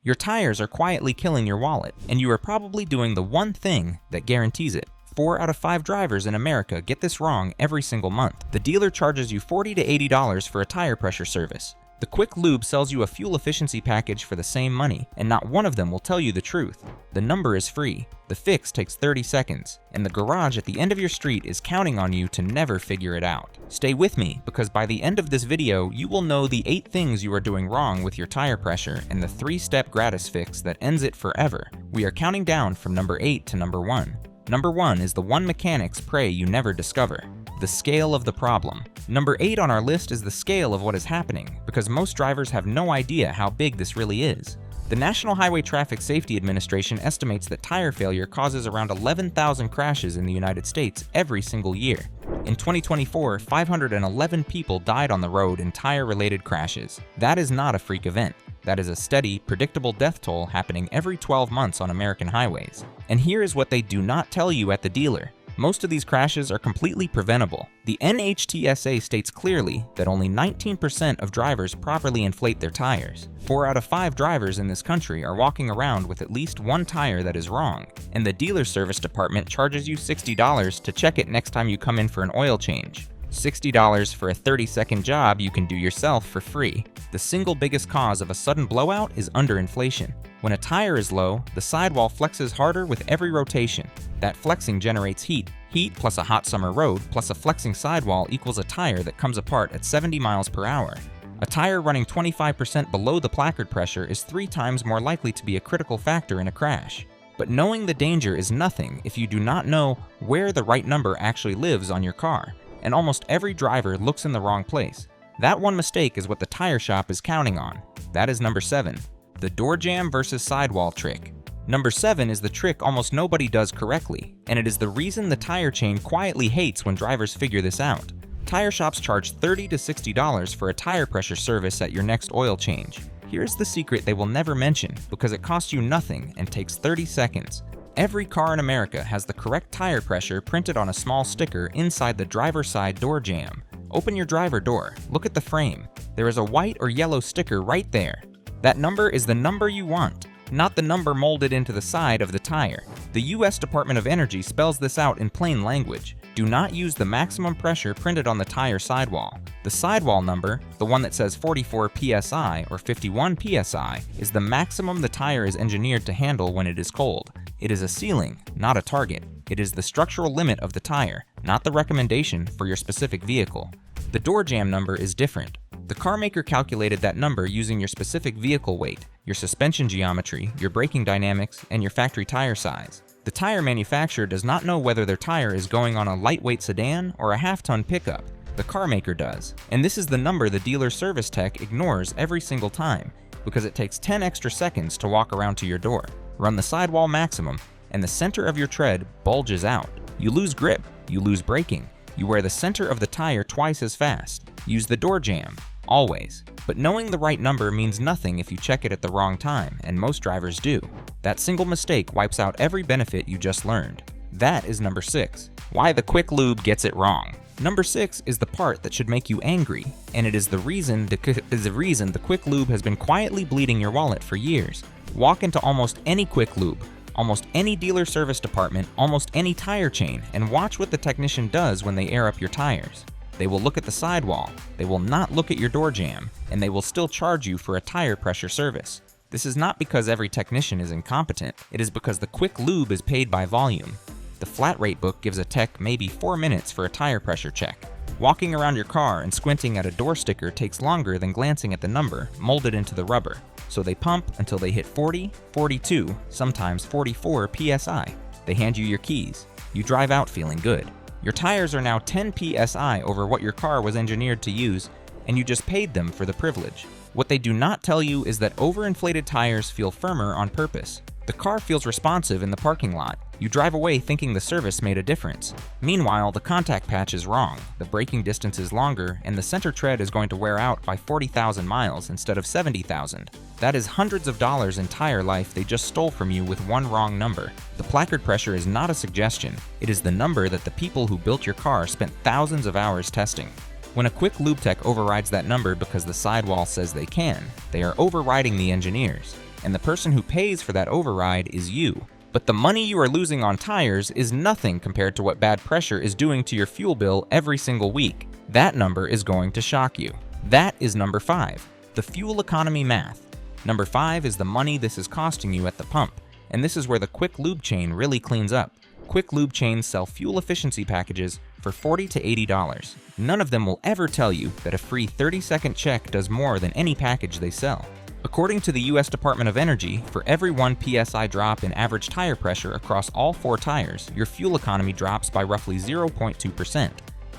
Your tires are quietly killing your wallet, and you are probably doing the one thing that guarantees it. 4 out of 5 drivers in America get this wrong every single month. The dealer charges you $40 to $80 for a tire pressure service. The Quick Lube sells you a fuel efficiency package for the same money, and not one of them will tell you the truth. The number is free, the fix takes 30 seconds, and the garage at the end of your street is counting on you to never figure it out. Stay with me, because by the end of this video, you will know the 8 things you are doing wrong with your tire pressure and the 3-step gratis fix that ends it forever. We are counting down from number 8 to number 1. Number 1 is the one mechanics pray you never discover: the scale of the problem. Number 8 on our list is the scale of what is happening, because most drivers have no idea how big this really is. The National Highway Traffic Safety Administration estimates that tire failure causes around 11,000 crashes in the United States every single year. In 2024, 511 people died on the road in tire-related crashes. That is not a freak event. That is a steady, predictable death toll happening every 12 months on American highways. And here is what they do not tell you at the dealer. Most of these crashes are completely preventable. The NHTSA states clearly that only 19% of drivers properly inflate their tires. 4 out of 5 drivers in this country are walking around with at least one tire that is wrong, and the dealer service department charges you $60 to check it next time you come in for an oil change. $60 for a 30-second job you can do yourself for free. The single biggest cause of a sudden blowout is underinflation. When a tire is low, the sidewall flexes harder with every rotation. That flexing generates heat. Heat plus a hot summer road plus a flexing sidewall equals a tire that comes apart at 70 miles per hour. A tire running 25% below the placard pressure is 3 times more likely to be a critical factor in a crash. But knowing the danger is nothing if you do not know where the right number actually lives on your car. And almost every driver looks in the wrong place. That one mistake is what the tire shop is counting on. That is number 7. The door jamb versus sidewall trick. Number 7 is the trick almost nobody does correctly, and it is the reason the tire chain quietly hates when drivers figure this out. Tire shops charge $30 to $60 for a tire pressure service at your next oil change. Here's the secret they will never mention, because it costs you nothing and takes 30 seconds. Every car in America has the correct tire pressure printed on a small sticker inside the driver's side door jamb. Open your driver door, look at the frame. There is a white or yellow sticker right there. That number is the number you want, not the number molded into the side of the tire. The US Department of Energy spells this out in plain language. Do not use the maximum pressure printed on the tire sidewall. The sidewall number, the one that says 44 psi or 51 psi, is the maximum the tire is engineered to handle when it is cold. It is a ceiling, not a target. It is the structural limit of the tire, not the recommendation for your specific vehicle. The door jamb number is different. The car maker calculated that number using your specific vehicle weight, your suspension geometry, your braking dynamics, and your factory tire size. The tire manufacturer does not know whether their tire is going on a lightweight sedan or a half-ton pickup. The car maker does. And this is the number the dealer service tech ignores every single time, because it takes 10 extra seconds to walk around to your door. Run the sidewall maximum, and the center of your tread bulges out. You lose grip, you lose braking, you wear the center of the tire twice as fast. Use the door jamb, always. But knowing the right number means nothing if you check it at the wrong time, and most drivers do. That single mistake wipes out every benefit you just learned. That is number 6. Why the Quick Lube gets it wrong. Number 6 is the part that should make you angry, and it is the reason the Quick Lube has been quietly bleeding your wallet for years. Walk into almost any Quick Lube, almost any dealer service department, almost any tire chain, and watch what the technician does when they air up your tires. They will look at the sidewall, they will not look at your door jamb, and they will still charge you for a tire pressure service. This is not because every technician is incompetent, it is because the Quick Lube is paid by volume. The flat rate book gives a tech maybe 4 minutes for a tire pressure check. Walking around your car and squinting at a door sticker takes longer than glancing at the number molded into the rubber. So they pump until they hit 40, 42, sometimes 44 psi. They hand you your keys. You drive out feeling good. Your tires are now 10 psi over what your car was engineered to use, and you just paid them for the privilege. What they do not tell you is that overinflated tires feel firmer on purpose. The car feels responsive in the parking lot. You drive away thinking the service made a difference. Meanwhile, the contact patch is wrong, the braking distance is longer, and the center tread is going to wear out by 40,000 miles instead of 70,000. That is hundreds of dollars in tire life they just stole from you with one wrong number. The placard pressure is not a suggestion. It is the number that the people who built your car spent thousands of hours testing. When a Quick Lube tech overrides that number because the sidewall says they can, they are overriding the engineers. and the person who pays for that override is you. But the money you are losing on tires is nothing compared to what bad pressure is doing to your fuel bill every single week. That number is going to shock you. That is number 5, the fuel economy math. Number 5 is the money this is costing you at the pump, and this is where the Quick Lube chain really cleans up. Quick Lube chains sell fuel efficiency packages for $40 to $80. None of them will ever tell you that a free 30-second check does more than any package they sell. According to the US Department of Energy, for every 1 psi drop in average tire pressure across all 4 tires, your fuel economy drops by roughly 0.2%.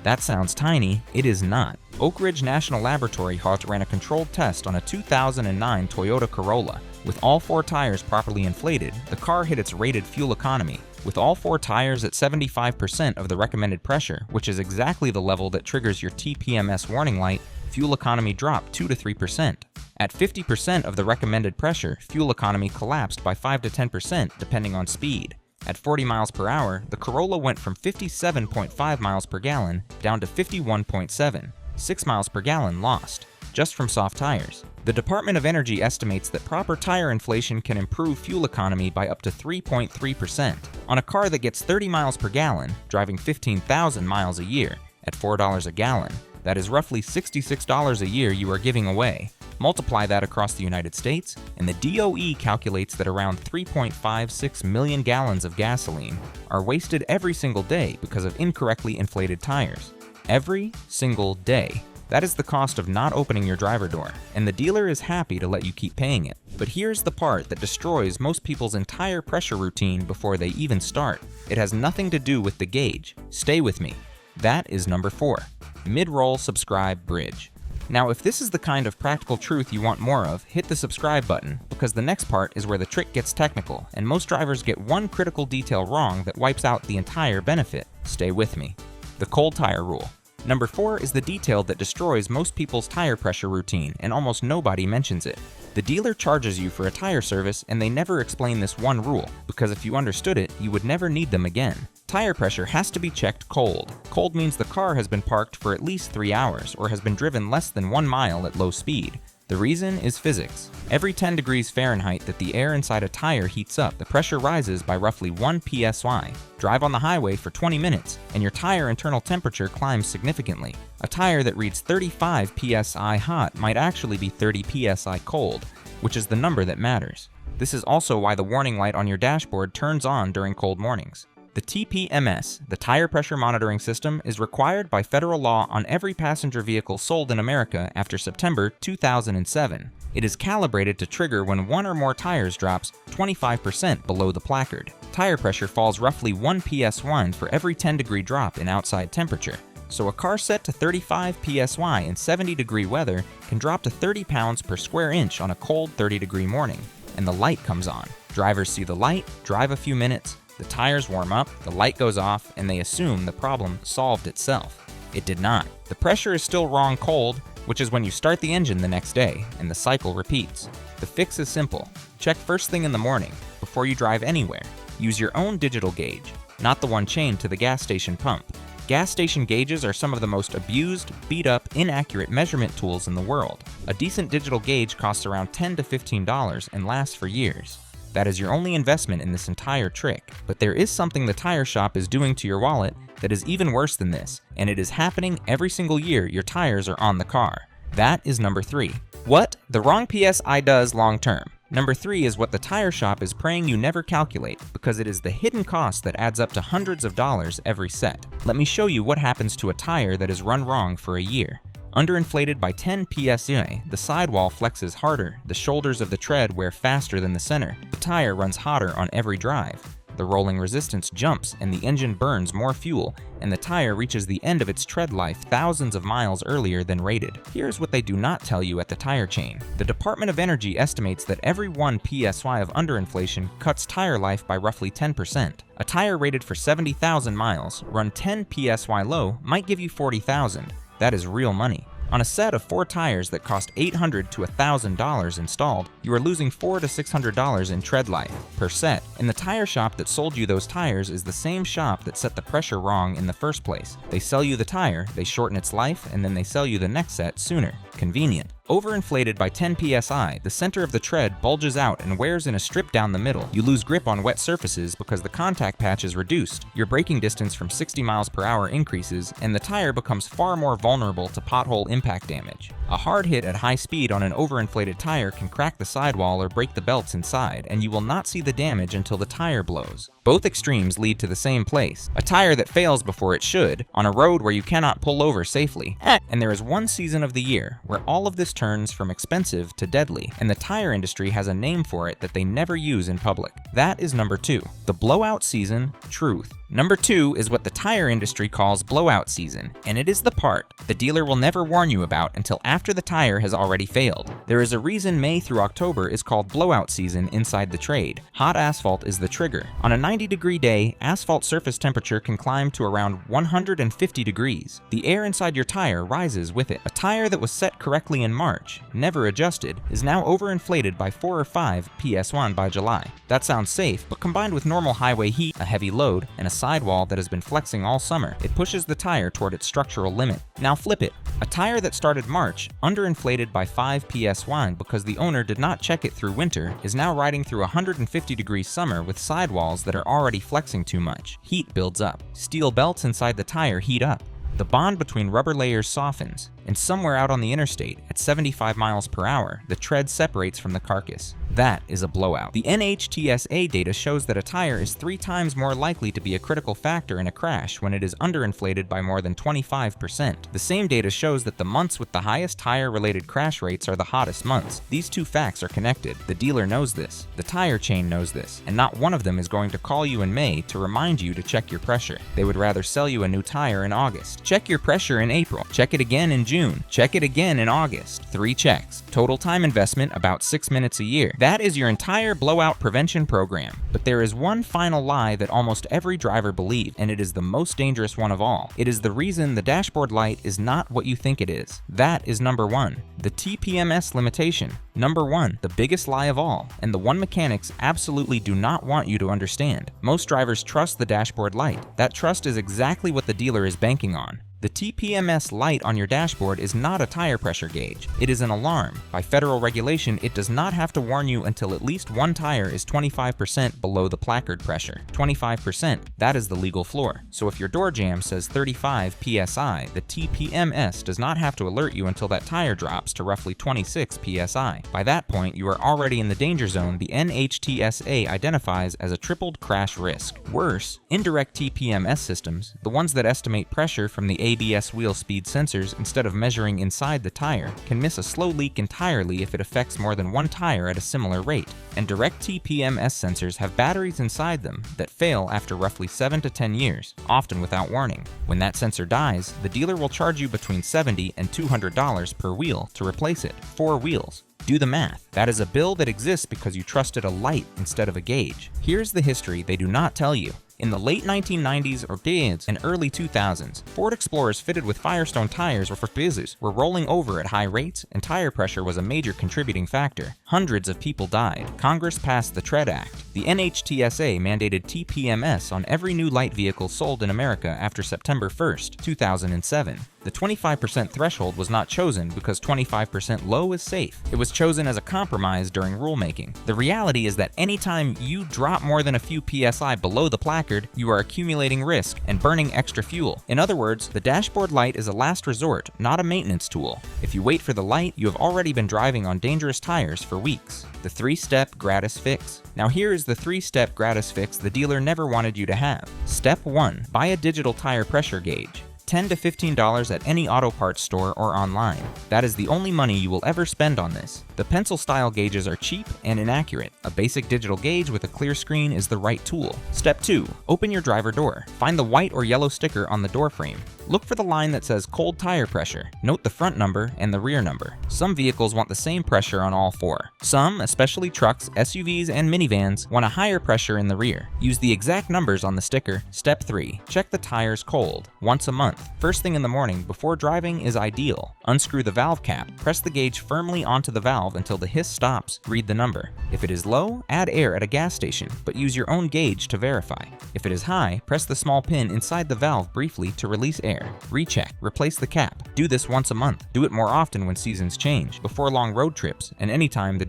That sounds tiny, it is not. Oak Ridge National Laboratory ran a controlled test on a 2009 Toyota Corolla. With all 4 tires properly inflated, the car hit its rated fuel economy. With all 4 tires at 75% of the recommended pressure, which is exactly the level that triggers your TPMS warning light, fuel economy dropped 2 to 3%. At 50% of the recommended pressure, fuel economy collapsed by 5 to 10% depending on speed. At 40 miles per hour, the Corolla went from 57.5 miles per gallon down to 51.7, 6 miles per gallon lost, just from soft tires. The Department of Energy estimates that proper tire inflation can improve fuel economy by up to 3.3%. On a car that gets 30 miles per gallon, driving 15,000 miles a year, at $4 a gallon, that is roughly $66 a year you are giving away. Multiply that across the United States, and the DOE calculates that around 3.56 million gallons of gasoline are wasted every single day because of incorrectly inflated tires. Every single day. That is the cost of not opening your driver door, and the dealer is happy to let you keep paying it. But here's the part that destroys most people's entire pressure routine before they even start. It has nothing to do with the gauge. Stay with me. That is number 4. Mid-roll subscribe bridge. Now, if this is the kind of practical truth you want more of, hit the subscribe button, because the next part is where the trick gets technical, and most drivers get one critical detail wrong that wipes out the entire benefit. Stay with me. The cold tire rule. Number 4 is the detail that destroys most people's tire pressure routine, and almost nobody mentions it. The dealer charges you for a tire service, and they never explain this one rule, because if you understood it, you would never need them again. Tire pressure has to be checked cold. Cold means the car has been parked for at least 3 hours or has been driven less than 1 mile at low speed. The reason is physics. Every 10 degrees Fahrenheit that the air inside a tire heats up, the pressure rises by roughly 1 psi. Drive on the highway for 20 minutes, and your tire internal temperature climbs significantly. A tire that reads 35 psi hot might actually be 30 psi cold, which is the number that matters. This is also why the warning light on your dashboard turns on during cold mornings. The TPMS, the Tire Pressure Monitoring System, is required by federal law on every passenger vehicle sold in America after September 2007. It is calibrated to trigger when 1 or more tires drops 25% below the placard. Tire pressure falls roughly 1 ps1 for every 10-degree drop in outside temperature. So a car set to 35 psi in 70-degree weather can drop to 30 pounds per square inch on a cold 30-degree morning, and the light comes on. Drivers see the light, drive a few minutes, the tires warm up, the light goes off, and they assume the problem solved itself. It did not. The pressure is still wrong cold, which is when you start the engine the next day, and the cycle repeats. The fix is simple. Check first thing in the morning, before you drive anywhere. Use your own digital gauge, not the one chained to the gas station pump. Gas station gauges are some of the most abused, beat-up, inaccurate measurement tools in the world. A decent digital gauge costs around $10 to $15 and lasts for years. That is your only investment in this entire trick. But there is something the tire shop is doing to your wallet that is even worse than this, and it is happening every single year your tires are on the car. That is number 3. What the wrong PSI does long term. Number 3 is what the tire shop is praying you never calculate, because it is the hidden cost that adds up to hundreds of dollars every set. Let me show you what happens to a tire that is run wrong for a year. Underinflated by 10 psi, the sidewall flexes harder, the shoulders of the tread wear faster than the center, the tire runs hotter on every drive. The rolling resistance jumps and the engine burns more fuel, and the tire reaches the end of its tread life thousands of miles earlier than rated. Here's what they do not tell you at the tire chain. The Department of Energy estimates that every 1 psi of underinflation cuts tire life by roughly 10%. A tire rated for 70,000 miles, run 10 psi low, might give you 40,000. That is real money. On a set of 4 tires that cost $800 to $1,000 installed, you are losing $400 to $600 in tread life per set. And the tire shop that sold you those tires is the same shop that set the pressure wrong in the first place. They sell you the tire, they shorten its life, and then they sell you the next set sooner. Convenient. Overinflated by 10 psi, the center of the tread bulges out and wears in a strip down the middle. You lose grip on wet surfaces because the contact patch is reduced. Your braking distance from 60 miles per hour increases, and the tire becomes far more vulnerable to pothole impact damage. A hard hit at high speed on an overinflated tire can crack the sidewall or break the belts inside, and you will not see the damage until the tire blows. Both extremes lead to the same place, a tire that fails before it should, on a road where you cannot pull over safely. And there is one season of the year where all of this turns from expensive to deadly, and the tire industry has a name for it that they never use in public. That is number 2, the blowout season truth. Number 2 is what the tire industry calls blowout season, and it is the part the dealer will never warn you about until after the tire has already failed. There is a reason May through October is called blowout season inside the trade. Hot asphalt is the trigger. On a 90-degree day, asphalt surface temperature can climb to around 150 degrees. The air inside your tire rises with it. A tire that was set correctly in March, never adjusted, is now overinflated by 4 or 5 PS1 by July. That sounds safe, but combined with normal highway heat, a heavy load, and a sidewall that has been flexing all summer, it pushes the tire toward its structural limit. Now flip it. A tire that started March, underinflated by 5 PS1 because the owner did not check it through winter, is now riding through 150-degree summer with sidewalls that are already flexing too much. Heat builds up. Steel belts inside the tire heat up. The bond between rubber layers softens, and somewhere out on the interstate, at 75 miles per hour, the tread separates from the carcass. That is a blowout. The NHTSA data shows that a tire is 3 times more likely to be a critical factor in a crash when it is underinflated by more than 25%. The same data shows that the months with the highest tire-related crash rates are the hottest months. These two facts are connected. The dealer knows this. The tire chain knows this. And not one of them is going to call you in May to remind you to check your pressure. They would rather sell you a new tire in August. Check your pressure in April. Check it again in June. Check it again in August. 3 checks. Total time investment about 6 minutes a year. That is your entire blowout prevention program. But there is one final lie that almost every driver believes, and it is the most dangerous one of all. It is the reason the dashboard light is not what you think it is. That is number 1, the TPMS limitation. Number 1, the biggest lie of all, and the one mechanics absolutely do not want you to understand. Most drivers trust the dashboard light. That trust is exactly what the dealer is banking on. The TPMS light on your dashboard is not a tire pressure gauge. It is an alarm. By federal regulation, it does not have to warn you until at least one tire is 25% below the placard pressure. 25%, that is the legal floor. So if your door jamb says 35 psi, the TPMS does not have to alert you until that tire drops to roughly 26 psi. By that point, you are already in the danger zone the NHTSA identifies as a tripled crash risk. Worse, indirect TPMS systems, the ones that estimate pressure from the ABS wheel speed sensors instead of measuring inside the tire, can miss a slow leak entirely if it affects more than one tire at a similar rate. And direct TPMS sensors have batteries inside them that fail after roughly 7 to 10 years, often without warning. When that sensor dies, the dealer will charge you between $70 and $200 per wheel to replace it. 4 wheels. Do the math. That is a bill that exists because you trusted a light instead of a gauge. Here's the history they do not tell you. In the late 1990s or teens and early 2000s, Ford Explorers fitted with Firestone tires were rolling over at high rates, and tire pressure was a major contributing factor. Hundreds of people died. Congress passed the Tread Act. The NHTSA mandated TPMS on every new light vehicle sold in America after September 1st, 2007. The 25% threshold was not chosen because 25% low is safe. It was chosen as a compromise during rulemaking. The reality is that anytime you drop more than a few PSI below the placard, you are accumulating risk and burning extra fuel. In other words, the dashboard light is a last resort, not a maintenance tool. If you wait for the light, you have already been driving on dangerous tires for weeks. The 3-step gratis fix. Now here is the 3-step gratis fix the dealer never wanted you to have. Step 1. Buy a digital tire pressure gauge. $10 to $15 at any auto parts store or online. That is the only money you will ever spend on this. The pencil-style gauges are cheap and inaccurate. A basic digital gauge with a clear screen is the right tool. Step 2. Open your driver door. Find the white or yellow sticker on the door frame. Look for the line that says cold tire pressure. Note the front number and the rear number. Some vehicles want the same pressure on all 4. Some, especially trucks, SUVs, and minivans, want a higher pressure in the rear. Use the exact numbers on the sticker. Step 3. Check the tires cold, once a month. First thing in the morning before driving is ideal. Unscrew the valve cap. Press the gauge firmly onto the valve valve until the hiss stops, read the number. If it is low, add air at a gas station, but use your own gauge to verify. If it is high, press the small pin inside the valve briefly to release air. Recheck, replace the cap. Do this once a month. Do it more often when seasons change, before long road trips, and anytime the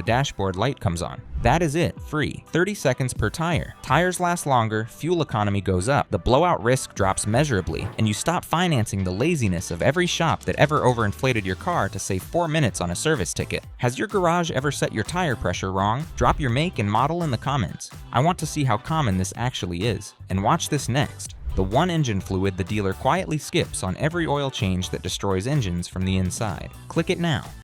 dashboard light comes on. That is it, free. 30 seconds per tire. Tires last longer, fuel economy goes up, the blowout risk drops measurably, and you stop financing the laziness of every shop that ever overinflated your car to save 4 minutes on a service ticket. Has your garage ever set your tire pressure wrong? Drop your make and model in the comments. I want to see how common this actually is. And watch this next. The one engine fluid the dealer quietly skips on every oil change that destroys engines from the inside. Click it now.